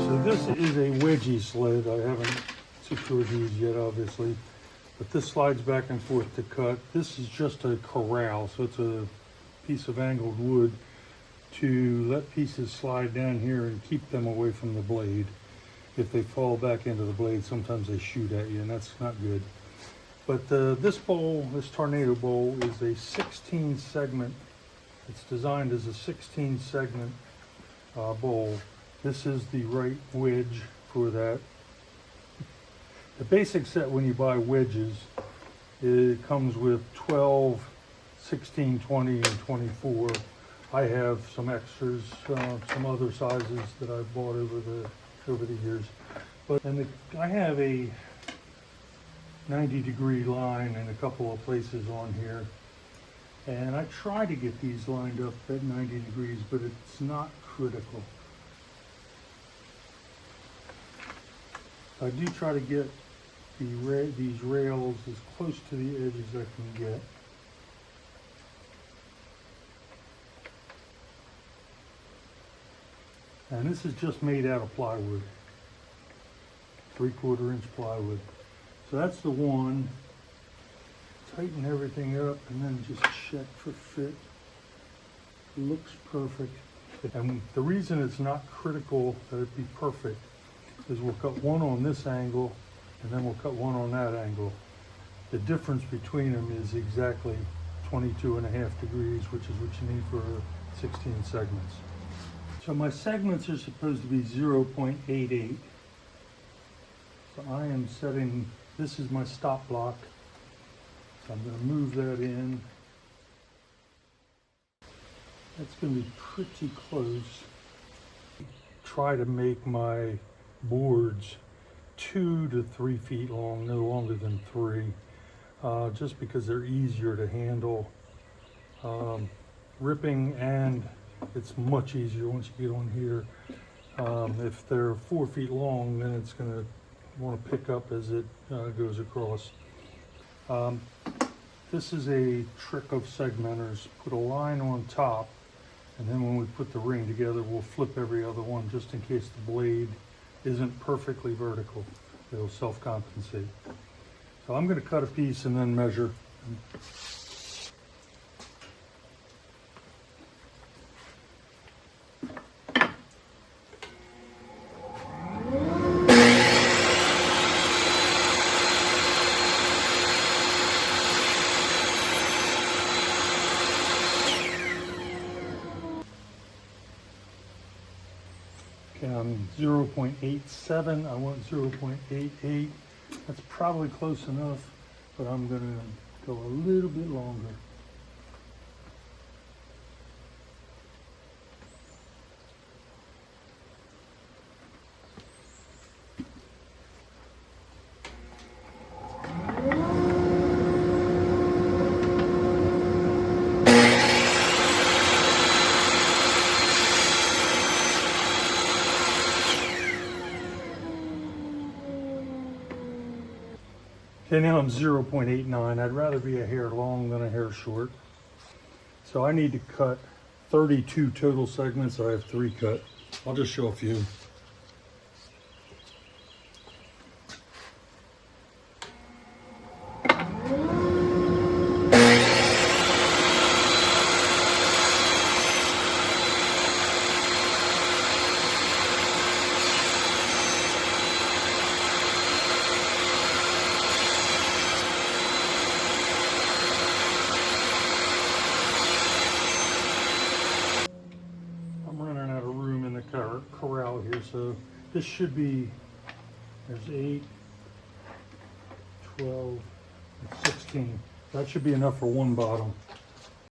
So this is a wedgie sled. I haven't secured these yet, obviously, but this slides back and forth to cut. This is just a corral, so it's a piece of angled wood to let pieces slide down here and keep them away from the blade. If they fall back into the blade, sometimes they shoot at you, and that's not good. But this bowl, this tornado bowl, is a 16 segment. It's designed as a 16 segment bowl. This is the right wedge for that. The basic set when you buy wedges, it comes with 12, 16, 20, and 24. I have some extras, some other sizes that I've bought over the years. But I have a 90-degree line in a couple of places on here, and I try to get these lined up at 90 degrees, but it's not critical. I do try to get these rails as close to the edge as I can get. And this is just made out of plywood, 3/4 inch plywood. So that's the one. Tighten everything up and then just check for fit. Looks perfect. And the reason it's not critical that it be perfect is we'll cut one on this angle and then we'll cut one on that angle. The difference between them is exactly 22.5 degrees, which is what you need for 16 segments. So my segments are supposed to be 0.88. So I am setting, this is my stop block. So I'm going to move that in. That's going to be pretty close. Try to make my boards 2 to 3 feet long, no longer than 3, just because they're easier to handle. Ripping, and it's much easier once you get on here. If they're 4 feet long, then it's going to want to pick up as it goes across. This is a trick of segmenters. Put a line on top, and then when we put the ring together, we'll flip every other one just in case the blade isn't perfectly vertical. It'll self-compensate. So I'm going to cut a piece and then measure. Okay, I'm 0.87, I want 0.88. That's probably close enough, but I'm going to go a little bit longer. Okay, now I'm 0.89. I'd rather be a hair long than a hair short. So I need to cut 32 total segments. I have 3 cut. I'll just show a few. Corral here, so this should be, there's 8, 12, and 16. That should be enough for one bottom.